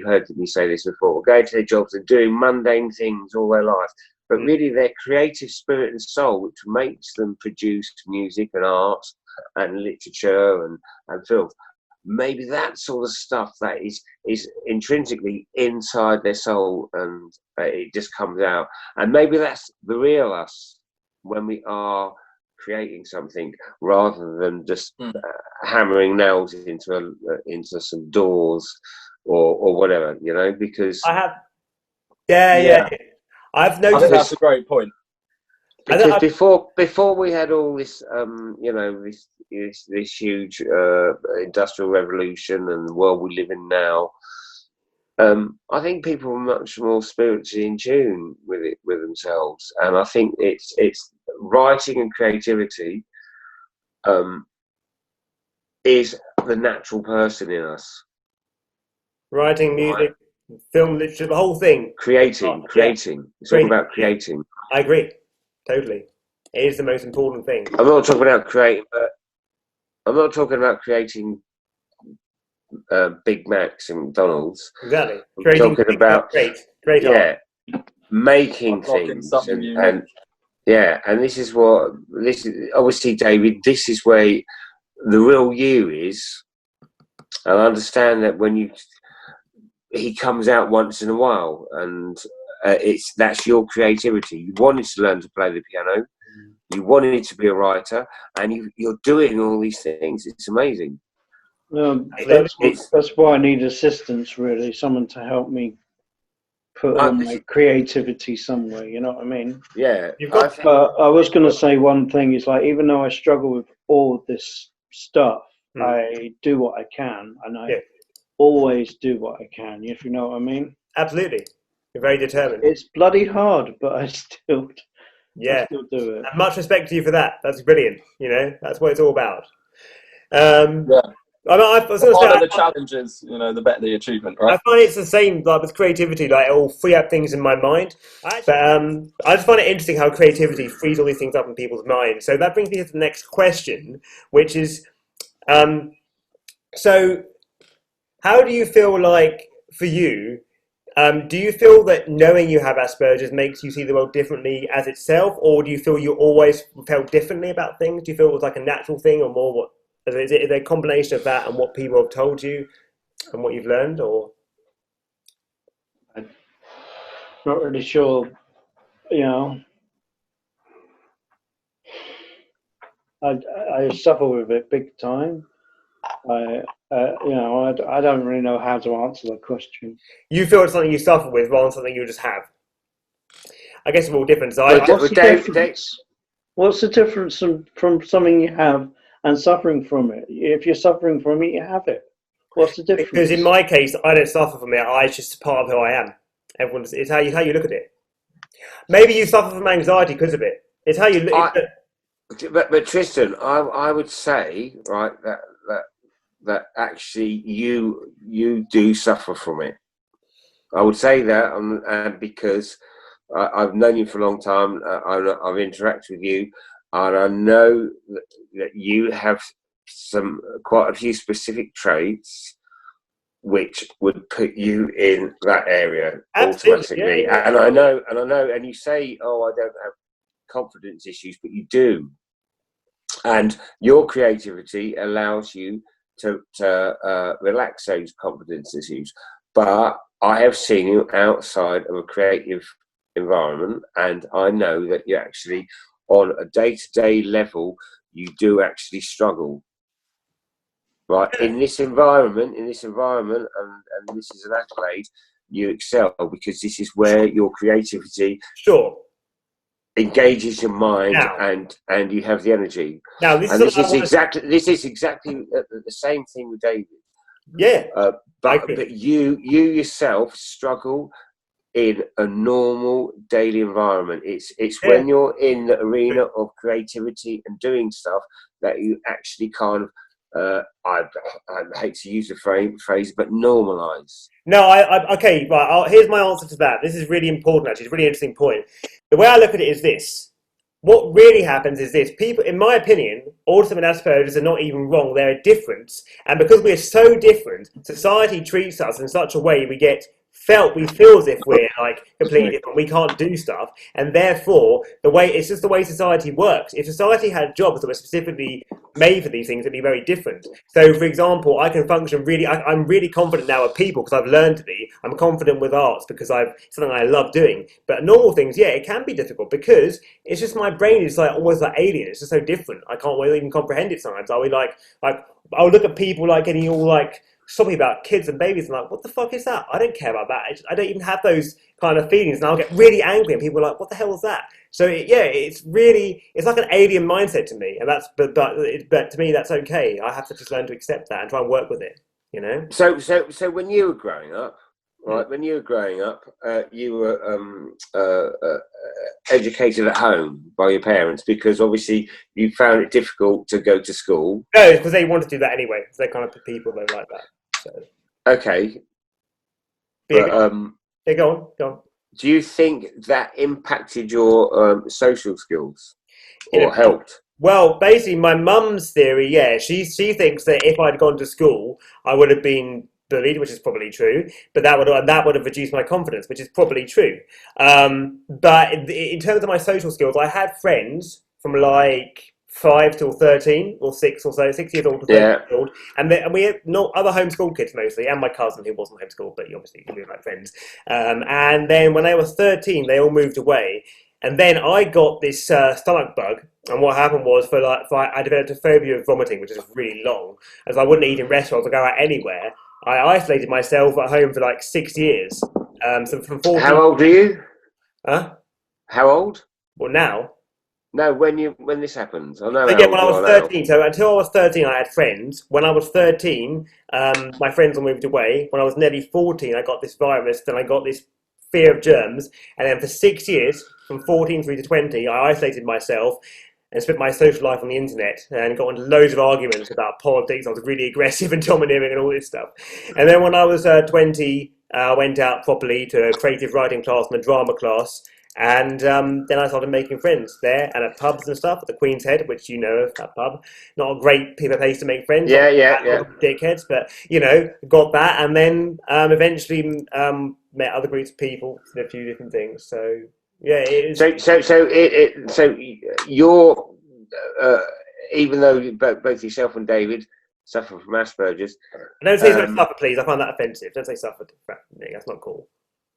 Speaker 2: heard me say this before, going to their jobs and doing mundane things all their life. But really their creative spirit and soul, which makes them produce music and art and literature and film, maybe that sort of stuff that is intrinsically inside their soul, and it just comes out. And maybe that's the real us when we are creating something, rather than just hammering nails into some doors or whatever, because
Speaker 1: I have. Yeah. I've noticed.
Speaker 4: I think that's a great point.
Speaker 2: Because before we had all this, this huge industrial revolution and the world we live in now, I think people are much more spiritually in tune with themselves, and I think it's writing and creativity is the natural person in us.
Speaker 1: Writing, music, film, literature, the whole thing.
Speaker 2: Creating. It's all about creating.
Speaker 1: I agree, totally. It is the most important thing.
Speaker 2: I'm not talking about creating, but I'm not talking about creating Big Macs and McDonald's.
Speaker 1: Exactly.
Speaker 2: I'm talking about
Speaker 1: great
Speaker 2: art. Making
Speaker 4: Unlocking
Speaker 2: things
Speaker 4: something unique.
Speaker 2: and this is obviously, David, this is where the real you is. And I understand that when he comes out once in a while, and that's your creativity. You wanted to learn to play the piano, you wanted to be a writer, and you're doing all these things. It's amazing.
Speaker 3: That's why I need assistance, really, someone to help me put all my creativity somewhere, you know what I mean?
Speaker 2: Yeah.
Speaker 3: But I was going to say one thing is, like, even though I struggle with all this stuff, I do what I can, and I always do what I can, if you know what I mean.
Speaker 1: Absolutely. You're very determined.
Speaker 3: It's bloody hard, but I still do it.
Speaker 1: And much respect to you for that. That's brilliant. That's what it's all about. I was
Speaker 4: the harder the challenges, the better the achievement, right?
Speaker 1: I find it's the same, like with creativity. Like, it will free up things in my mind. But I just find it interesting how creativity frees all these things up in people's minds. So that brings me to the next question, which is, so how do you feel like, for you, do you feel that knowing you have Asperger's makes you see the world differently as itself, or do you feel you always felt differently about things? Do you feel it was like a natural thing, or more what? Is it a combination of that and what people have told you and what you've learned, or?
Speaker 3: I'm not really sure, I suffer with it big time. I don't really know how to answer the question.
Speaker 1: You feel it's something you suffer with rather than something you just have. I guess we're all different. So
Speaker 3: what's the difference from something you have and suffering from it? If you're suffering from it, you have it. What's the difference?
Speaker 1: Because in my case, I don't suffer from it. It's just part of who I am. It's how you look at it. Maybe you suffer from anxiety because of it. It's how you look.
Speaker 2: But Tristan, I would say, right, that actually you do suffer from it. I would say that, because I've known you for a long time. I've interacted with you, and I know that you have quite a few specific traits which would put you in that area automatically. Yeah. And I know, and you say, "Oh, I don't have confidence issues," but you do. And your creativity allows you to relax those confidence issues. But I have seen you outside of a creative environment, and I know that you actually, on a day-to-day level, you do actually struggle. Right, in this environment, and this is an accolade, you excel because this is where your creativity engages your mind, and you have the energy.
Speaker 1: Now, this is
Speaker 2: exactly the same thing with David.
Speaker 1: Yeah,
Speaker 2: but you yourself struggle in a normal daily environment. It's when you're in the arena of creativity and doing stuff that you actually kind of I hate to use the phrase, but normalise.
Speaker 1: No, okay, right. Here's my answer to that. This is really important, actually. It's a really interesting point. The way I look at it is this. What really happens is this. People, in my opinion, autism and Asperger's are not even wrong. They're different. And because we're so different, society treats us in such a way we feel as if we're like completely different. We can't do stuff. And therefore, it's just the way society works. If society had jobs that were specifically made for these things, it'd be very different. So, for example, I can function really, I'm really confident now with people because I've learned to be. I'm confident with arts because it's something I love doing. But normal things, yeah, it can be difficult because it's just my brain is like almost like alien. It's just so different. I can't really even comprehend it sometimes. I'll look at people like getting all like something about kids and babies and like, what the fuck is that? I don't care about that. I don't even have those kind of feelings, and I'll get really angry and people are like, what the hell is that? So it's like an alien mindset to me, and but to me that's okay. I have to just learn to accept that and try and work with it, you know.
Speaker 2: So when you were growing up, right? When you were growing up, you were educated at home by your parents because obviously you found it difficult to go to school.
Speaker 1: No, because they want to do that anyway. They're kind of people that like that. So.
Speaker 2: Okay.
Speaker 1: But, yeah, go on.
Speaker 2: Do you think that impacted your social skills or helped?
Speaker 1: Well, basically, my mum's theory, yeah, she thinks that if I'd gone to school, I would have been bullied, which is probably true, but that would have reduced my confidence, which is probably true. But in terms of my social skills, I had friends from like 5 till 13 or 6 or so, 6 years old to 13 years old, and we had other homeschool kids mostly, and my cousin who wasn't homeschooled, but obviously we were like friends. And then when I was 13, they all moved away. And then I got this stomach bug, and what happened was I developed a phobia of vomiting, which is really long, as I wouldn't eat in restaurants or go out anywhere. I isolated myself at home for like 6 years. So from 14.
Speaker 2: How old are you?
Speaker 1: Huh?
Speaker 2: How old?
Speaker 1: Well, now.
Speaker 2: No, when this happened. I know.
Speaker 1: Yeah, when I was 13. Now. So until I was 13, I had friends. When I was 13, my friends all moved away. When I was nearly 14, I got this virus. Then I got this fear of germs. And then for 6 years, from 14 through to 20, I isolated myself and spent my social life on the internet and got into loads of arguments about politics. I was really aggressive and domineering and all this stuff. And then when I was 20, I went out properly to a creative writing class and a drama class. And then I started making friends there and at pubs and stuff, at the Queen's Head, which you know of, that pub. Not a great place to make friends.
Speaker 2: Yeah.
Speaker 1: Dickheads, but, got that. And then eventually met other groups of people and a few different things. So, yeah, it is.
Speaker 2: So you're, even though both yourself and David suffer from Asperger's.
Speaker 1: Don't say suffer, please. I find that offensive. Don't say suffer. That's not cool.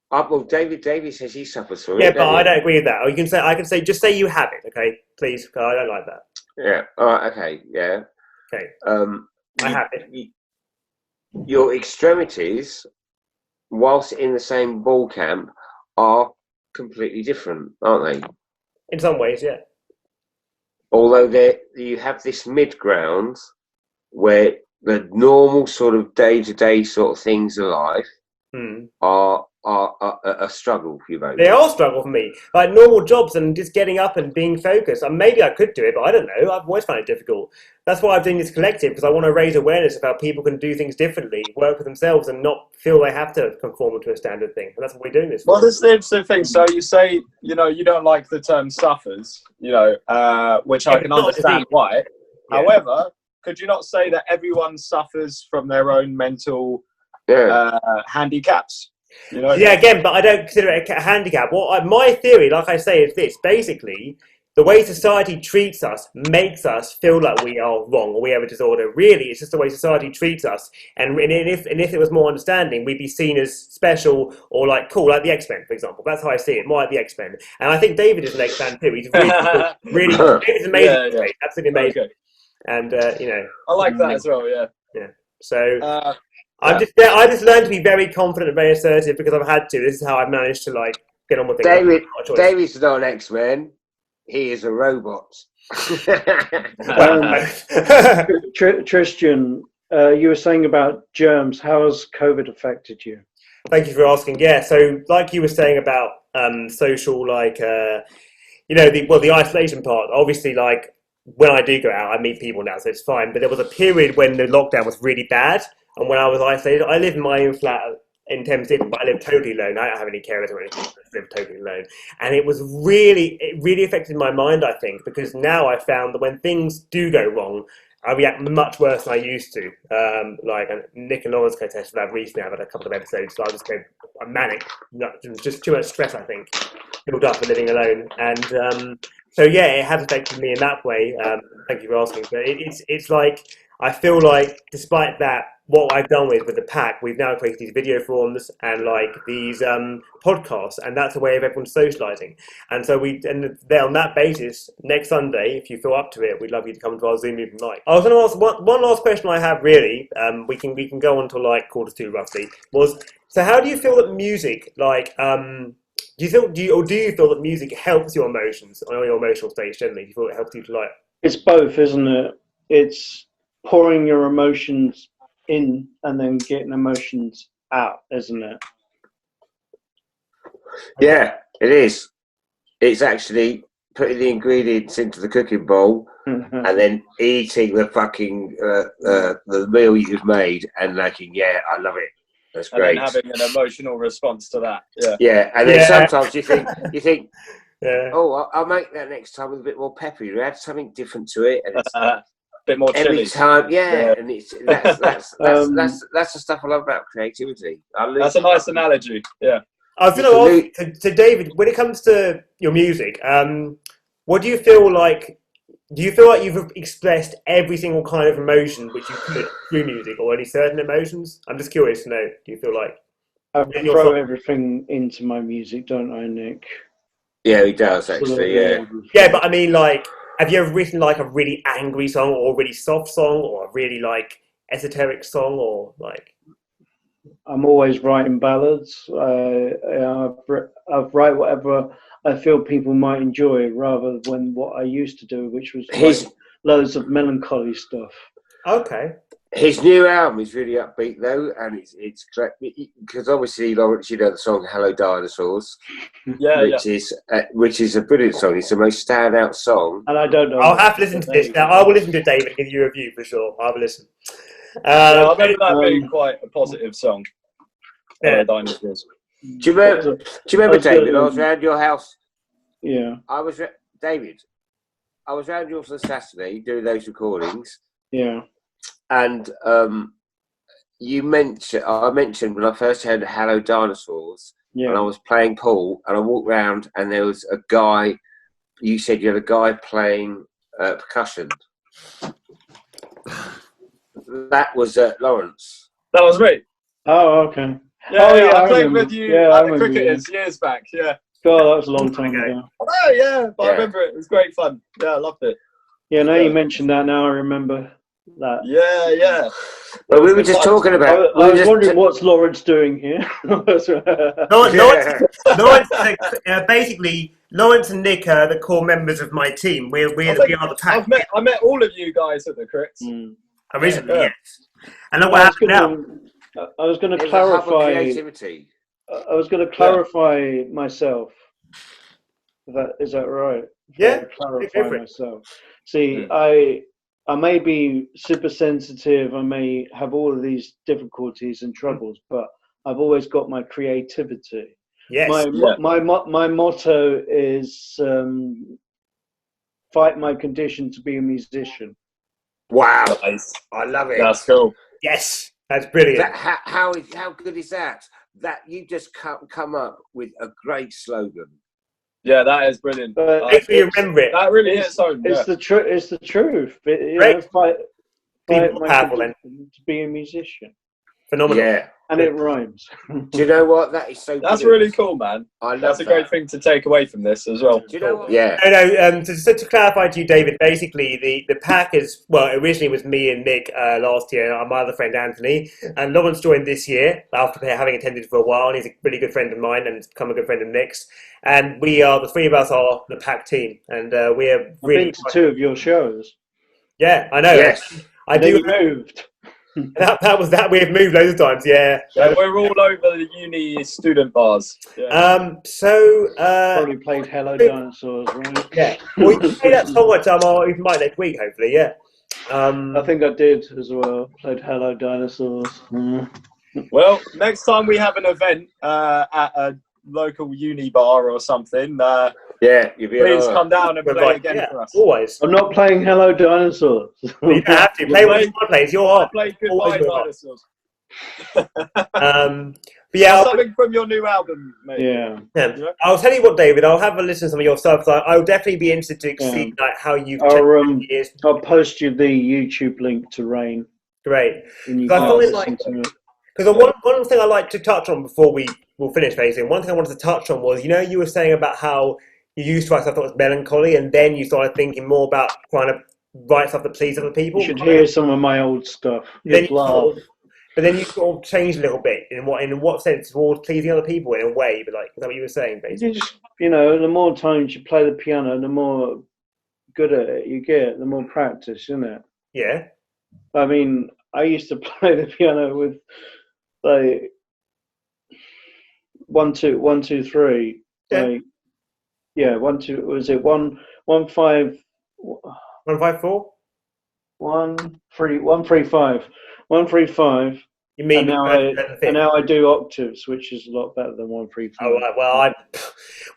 Speaker 2: Well, David says he suffers from it.
Speaker 1: Yeah, but I don't agree with that. Or just say you have it, okay? Please, I don't like that.
Speaker 2: Yeah. All right. Okay. Yeah.
Speaker 1: Okay. I have it.
Speaker 2: Your extremities, whilst in the same ball camp, are completely different, aren't they?
Speaker 1: In some ways, yeah.
Speaker 2: Although you have this mid-ground where the normal sort of day-to-day sort of things of life are a struggle for you both.
Speaker 1: They are a struggle for me. Like normal jobs and just getting up and being focused. And maybe I could do it, but I don't know. I've always found it difficult. That's why I'm doing this collective, because I want to raise awareness of how people can do things differently, work with themselves, and not feel they have to conform to a standard thing. And that's what we're doing this for.
Speaker 4: Well, this is the interesting thing. So you say, you don't like the term suffers, which I can understand why. Yeah. However, could you not say that everyone suffers from their own mental handicaps?
Speaker 1: Yeah, again, but I don't consider it a handicap. My theory, like I say, is this. Basically, the way society treats us makes us feel like we are wrong or we have a disorder. Really, it's just the way society treats us. And if it was more understanding, we'd be seen as special or like cool, like the X-Men, for example. That's how I see it, more like the X-Men. And I think David is an X-Men too. He's really David's amazing. Yeah. Absolutely amazing. Okay. And,
Speaker 4: I like that as well, yeah.
Speaker 1: Yeah. So... I just learned to be very confident and very assertive because I've had to. This is how I've managed to get on with things.
Speaker 2: David's not an X-Man. He is a robot.
Speaker 3: Tristan, you were saying about germs. How has COVID affected you?
Speaker 1: Thank you for asking. Yeah, so like you were saying about social, the isolation part. Obviously, when I do go out, I meet people now, so it's fine. But there was a period when the lockdown was really bad, and when I was isolated, I live in my own flat in Thames Ditton, but I live totally alone. I don't have any carers or anything. I just live totally alone, and it really affected my mind. I think because now I found that when things do go wrong, I react much worse than I used to. Like Nick and Lawrence can attest to that recently. I've had a couple of episodes, so I just go, I'm manic. Just too much stress, I think, built up for living alone, and. So yeah, it has affected me in that way. Thank you for asking. But it's like I feel like despite that, what I've done with the PAC, we've now created these video forums and like these podcasts, and that's a way of everyone socialising. And so then on that basis, next Sunday, if you feel up to it, we'd love you to come to our Zoom meeting tonight. I was going to ask one last question I have really. We can go on to like 1:45 roughly. So how do you feel that music like do you feel that music helps your emotions or your emotional state generally? Do you feel it helps you to like?
Speaker 3: It's both, isn't it? It's pouring your emotions in and then getting emotions out, isn't it?
Speaker 2: Yeah, it is. It's actually putting the ingredients into the cooking bowl and then eating the fucking the meal you've made and thinking, yeah, I love it. That's great.
Speaker 4: And then having an emotional response to that.
Speaker 2: Yeah, and then sometimes you think,
Speaker 1: yeah.
Speaker 2: Oh, I'll make that next time with a bit more pepper. You add something different to it, and it's
Speaker 4: A bit more chili.
Speaker 2: every time. Yeah, and that's the stuff I love about creativity.
Speaker 4: That's a nice analogy. Yeah.
Speaker 1: I was going to ask to David, when it comes to your music, what do you feel like? Do you feel like you've expressed every single kind of emotion which you could through music, or any certain emotions? I'm just curious to know. Do you feel like
Speaker 3: I throw everything into my music, don't I, Nick?
Speaker 2: Yeah, he does actually. Yeah.
Speaker 1: Yeah, but I mean, like, have you ever written like a really angry song, or a really soft song, or a really like esoteric song, or like?
Speaker 3: I'm always writing ballads. I write whatever I feel people might enjoy, rather than what I used to do, which was loads of melancholy stuff.
Speaker 1: Okay.
Speaker 2: His new album is really upbeat though, and it's correct because obviously, Lawrence, you know the song "Hello Dinosaurs," which is a brilliant song. It's the most standout song.
Speaker 3: And I don't know.
Speaker 1: I'll have to listen to this now. I will listen to David and give you a review for sure. I will listen.
Speaker 4: I remember that being quite a positive song.
Speaker 1: Yeah.
Speaker 4: Dinosaurs.
Speaker 2: Do you remember, David? I was around your house.
Speaker 3: Yeah.
Speaker 2: David. I was around yours on Saturday doing those recordings.
Speaker 3: Yeah.
Speaker 2: And I mentioned when I first heard Hello Dinosaurs, and I was playing pool, and I walked round, and there was a guy. You said you had a guy playing percussion. That was Lawrence.
Speaker 4: That was me.
Speaker 3: Oh, okay.
Speaker 4: Yeah, I played with you at the Cricketers years back. Yeah.
Speaker 3: God, that was a long time ago.
Speaker 4: Oh yeah, but I remember it. It was great fun. Yeah, I loved it.
Speaker 3: Yeah, now you mentioned that. Now I remember that.
Speaker 4: Yeah.
Speaker 2: Well, we were just talking about.
Speaker 3: I was wondering what's Lawrence doing here.
Speaker 1: Basically, Lawrence and Nick are the core members of my team. We are the PAC.
Speaker 4: I met all of you guys at the Crits.
Speaker 1: Originally, yes. And look what happened now.
Speaker 3: I was going to clarify. I was going to clarify myself. Is that right?
Speaker 1: Yeah.
Speaker 3: Clarify myself. See, I may be super sensitive. I may have all of these difficulties and troubles, but I've always got my creativity.
Speaker 1: Yes.
Speaker 3: My motto is fight my condition to be a musician.
Speaker 2: Wow, I love it.
Speaker 4: That's cool.
Speaker 1: Yes, that's brilliant.
Speaker 2: How good is that? That you just come up with a great slogan.
Speaker 4: Yeah, that is brilliant.
Speaker 1: Make sure you remember it.
Speaker 4: That really hits home.
Speaker 3: It's the truth. It's the truth.
Speaker 1: Fight my
Speaker 3: condition to be a musician.
Speaker 1: Phenomenal.
Speaker 2: Yeah.
Speaker 3: And it rhymes.
Speaker 2: Do you know what? That is so.
Speaker 4: That's really cool, man.
Speaker 2: That's
Speaker 4: a great thing to take away from this as well.
Speaker 2: Do you know what? Yeah.
Speaker 1: No. To clarify to you, David, basically the PAC is originally was me and Nick last year, and my other friend Anthony, and Lawrence joined this year after having attended for a while, and he's a really good friend of mine and has become a good friend of Nick's. And the three of us are the PAC team, and we're really.
Speaker 3: I've been to 2 of your shows.
Speaker 1: Yeah, I know.
Speaker 2: Yes.
Speaker 1: I do.
Speaker 3: Moved.
Speaker 1: that was that. We have moved loads of times. Yeah.
Speaker 4: We're all over the uni student bars. Yeah.
Speaker 3: Probably played Hello Dinosaurs, right?
Speaker 1: Yeah. Well, you can play that song at or even might next week, hopefully. Yeah.
Speaker 3: I think I did as well. Played Hello Dinosaurs.
Speaker 4: Well, next time we have an event at a local uni bar or something, please come down and play again for us.
Speaker 1: Always.
Speaker 3: I'm not playing Hello Dinosaurs.
Speaker 1: You don't have to. Play what you want to play. It's your art.
Speaker 4: Play Goodbye Dinosaurs. Something from your new album, mate.
Speaker 3: Yeah.
Speaker 1: I'll tell you what, David. I'll have a listen to some of your stuff. I'll definitely be interested to see like how you've.
Speaker 3: I'll post you the YouTube link to Rain.
Speaker 1: Great.
Speaker 3: Because
Speaker 1: one thing I like to touch on before we'll finish, basically, one thing I wanted to touch on was, you were saying about how you used to write stuff that was melancholy, and then you started thinking more about trying to write stuff that pleases other people.
Speaker 3: You should hear some of my old stuff.
Speaker 1: But then you sort of changed a little bit. In what sense? Towards pleasing other people in a way, but like, is that what you were saying, basically?
Speaker 3: You just, the more times you play the piano, the more good at it you get, the more practice, isn't it?
Speaker 1: Yeah.
Speaker 3: I mean, I used to play the piano with, like, 1 2 1 2 3.
Speaker 1: Yeah.
Speaker 3: Like, 1 2. Was it 1 1 5?
Speaker 1: 1 5 4.
Speaker 3: 1 3 1 3 5. 1 3 5.
Speaker 1: You mean
Speaker 3: and now I do octaves, which is a lot better than 1 3 5.
Speaker 1: Oh, right.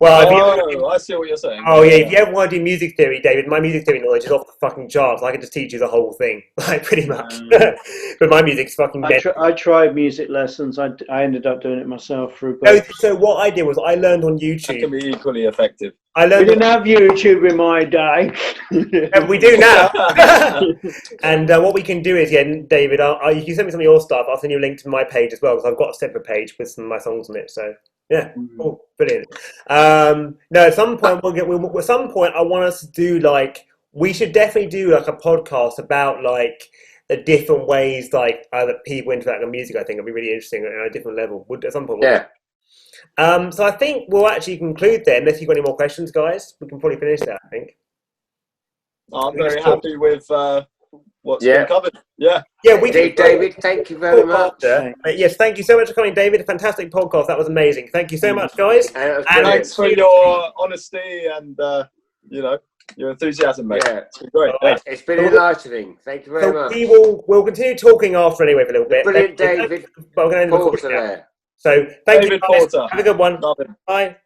Speaker 4: I see what you're saying.
Speaker 1: Oh yeah, if you ever want to do music theory, David, my music theory knowledge is off the fucking charts. I can just teach you the whole thing, like pretty much. But my music's fucking.
Speaker 3: I tried music lessons. I ended up doing it myself through.
Speaker 1: So what I did was I learned on YouTube.
Speaker 4: That can be equally effective.
Speaker 3: We didn't have YouTube in my day.
Speaker 1: We do now. And what we can do is, David, you can send me some of your stuff. I'll send you a link to my page as well, because I've got a separate page with some of my songs on it. So yeah, cool, brilliant. No, at some point at some point I want us to do we should definitely do a podcast about the different ways that people interact with music. I think it'd be really interesting at a different level. At some point.
Speaker 2: Yeah.
Speaker 1: So I think we'll actually conclude there. Unless you've got any more questions, guys, we can probably finish that. I think.
Speaker 4: I'm very happy with what's been covered. Yeah.
Speaker 1: Yeah, we did.
Speaker 2: David, thank you very much.
Speaker 1: Yes, thank you so much for coming, David. A fantastic podcast. That was amazing. Thank you so much, guys.
Speaker 4: And thanks for your honesty and your enthusiasm, mate.
Speaker 2: Yeah.
Speaker 4: It's been great.
Speaker 2: Yeah. It's been enlightening. Thank you very much.
Speaker 1: We'll continue talking after anyway for a little bit.
Speaker 2: Brilliant, David.
Speaker 1: But we're going to end the recording now. So thank you, guys. Have a good one. Bye.